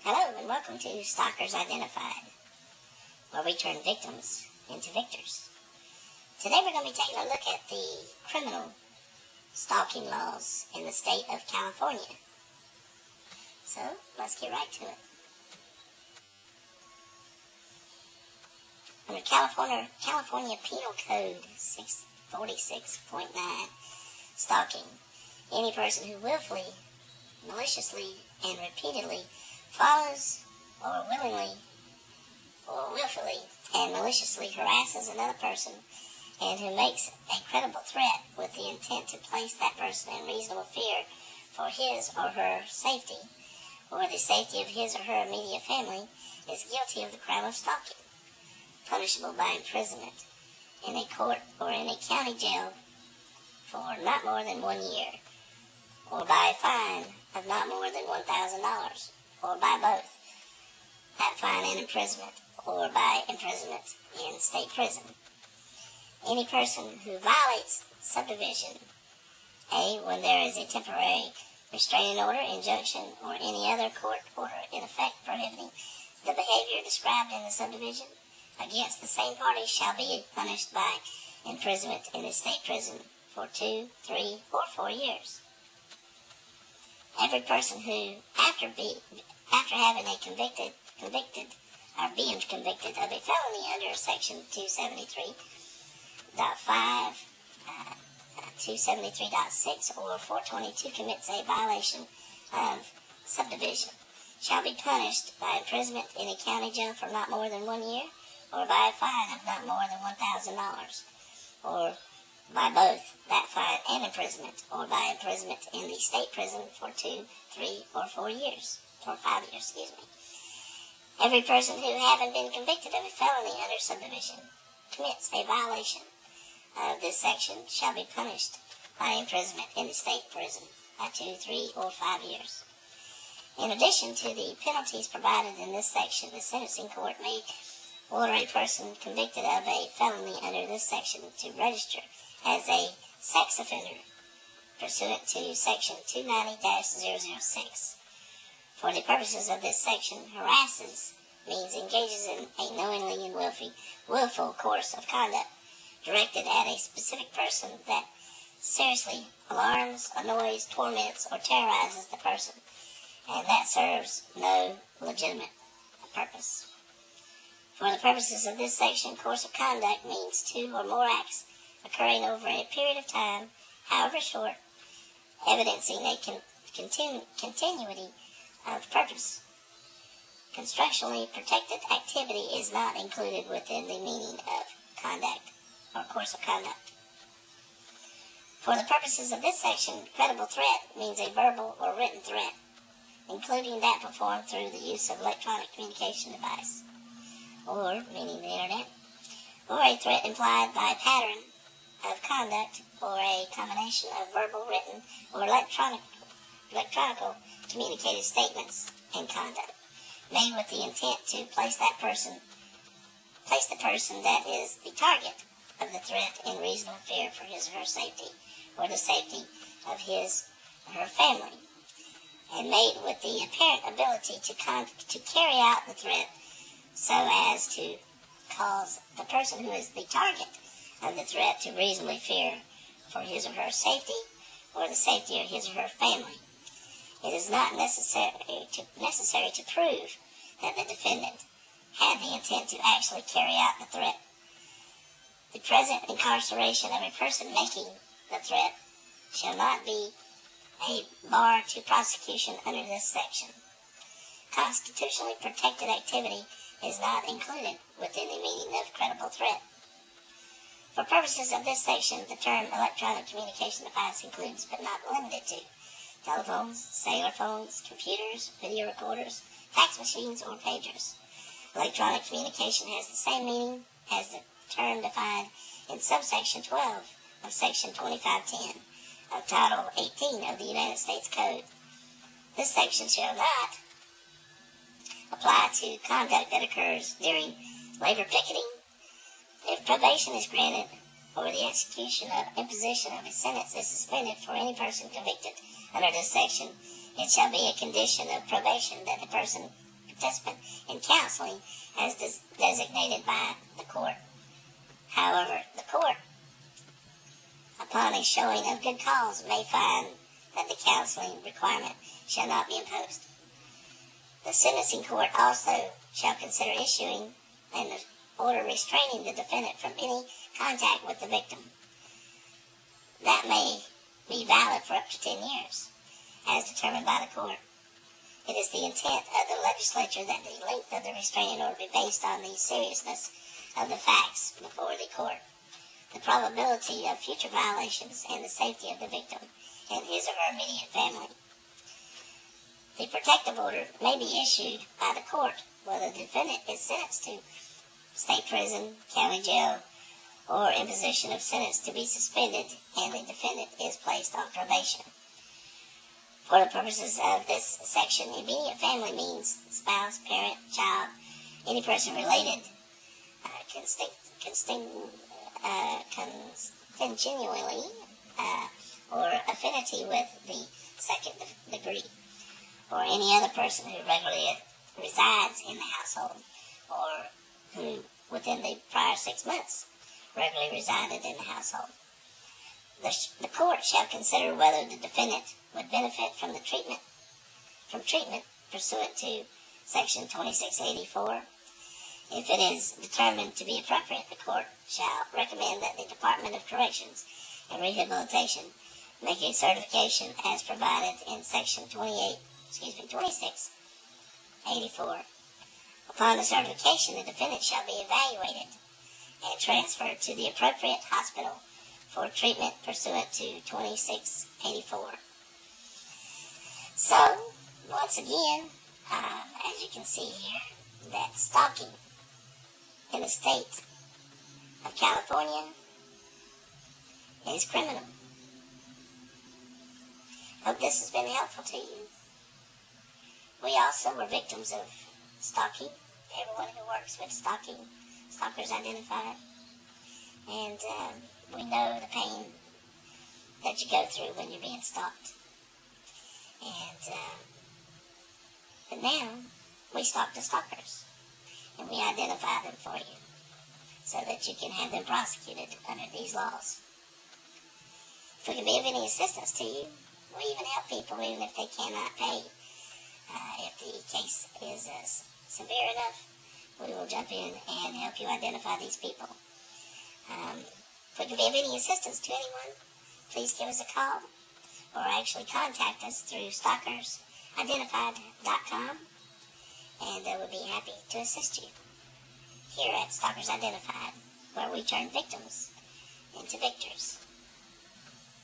Hello and welcome to Stalkers Identified, where we turn victims into victors. Today we're going to be taking a look at the criminal stalking laws in the state of California. So, let's get right to it. Under California Penal Code 646.9, stalking, any person who willfully, maliciously, and repeatedly follows or willfully and maliciously harasses another person and who makes a credible threat with the intent to place that person in reasonable fear for his or her safety or the safety of his or her immediate family is guilty of the crime of stalking, punishable by imprisonment in a court or in a county jail for not more than 1 year, or by a fine of not more than $1,000, or by both, that fine and imprisonment, or by imprisonment in state prison. Any person who violates subdivision A, when there is a temporary restraining order, injunction, or any other court order in effect prohibiting the behavior described in the subdivision against the same party shall be punished by imprisonment in the state prison for 2, 3, or 4 years. Every person who, after having a convicted or being convicted of a felony under Section 273.5, 273.6, or 422 commits a violation of subdivision shall be punished by imprisonment in a county jail for not more than 1 year, or by a fine of not more than $1,000, or by both that fine and imprisonment, or by imprisonment in the state prison for 2, 3, or 4 years, or 5 years, Every person who, having been convicted of a felony under subdivision, commits a violation of this section shall be punished by imprisonment in the state prison by 2, 3, or 5 years. In addition to the penalties provided in this section, the sentencing court may order a person convicted of a felony under this section to register as a sex offender pursuant to Section 290-006. For the purposes of this section, harasses means engages in a knowingly and willful course of conduct directed at a specific person that seriously alarms, annoys, torments, or terrorizes the person, and that serves no legitimate purpose. For the purposes of this section, course of conduct means 2 or more acts occurring over a period of time, however short, evidencing a continuity of purpose. Constructionally protected activity is not included within the meaning of conduct or course of conduct. For the purposes of this section, credible threat means a verbal or written threat, including that performed through the use of electronic communication device, or, meaning the internet, or a threat implied by a pattern of conduct or a combination of verbal, written, or electronical communicated statements and conduct made with the intent to place the person that is the target of the threat in reasonable fear for his or her safety or the safety of his or her family, and made with the apparent ability to carry out the threat so as to cause the person who is the target of the threat to reasonably fear for his or her safety or the safety of his or her family. It is not necessary to prove that the defendant had the intent to actually carry out the threat. The present incarceration of a person making the threat shall not be a bar to prosecution under this section. Constitutionally protected activity is not included within the meaning of credible threat. For purposes of this section, the term electronic communication device includes, but not limited to, telephones, cellular phones, computers, video recorders, fax machines, or pagers. Electronic communication has the same meaning as the term defined in subsection 12 of Section 2510 of Title 18 of the United States Code. This section shall not apply to conduct that occurs during labor picketing, if probation is granted, or the execution of imposition of a sentence is suspended for any person convicted under this section. It shall be a condition of probation that the person participant in counseling as designated by the court. However, the court, upon a showing of good cause, may find that the counseling requirement shall not be imposed. The sentencing court also shall consider issuing an order restraining the defendant from any contact with the victim. That may be valid for up to 10 years, as determined by the court. It is the intent of the legislature that the length of the restraining order be based on the seriousness of the facts before the court, the probability of future violations, and the safety of the victim and his or her immediate family. The protective order may be issued by the court whether the defendant is sentenced to state prison, county jail, or imposition of sentence to be suspended and the defendant is placed on probation. For the purposes of this section, immediate family means spouse, parent, child, any person related, consanguinely, or affinity with the second degree, or any other person who regularly resides in the household, or who within the prior 6 months regularly resided in the household. The court shall consider whether the defendant would benefit from treatment pursuant to Section 2684. If it is determined to be appropriate, the court shall recommend that the Department of Corrections and Rehabilitation make a certification as provided in Section 2684. Upon the certification, the defendant shall be evaluated and transferred to the appropriate hospital for treatment pursuant to 2684. So, once again, as you can see here, that stalking in the state of California is criminal. Hope this has been helpful to you. We also were victims of stalking. Everyone who works with stalking, Stalkers Identified. And we know the pain that you go through when you're being stalked. And but now we stalk the stalkers, and we identify them for you, so that you can have them prosecuted under these laws. If we can be of any assistance to you, we even help people even if they cannot pay. If the case is severe enough, we will jump in and help you identify these people. If we can be of any assistance to anyone, please give us a call or actually contact us through stalkersidentified.com, and we'll be happy to assist you here at Stalkers Identified, where we turn victims into victors.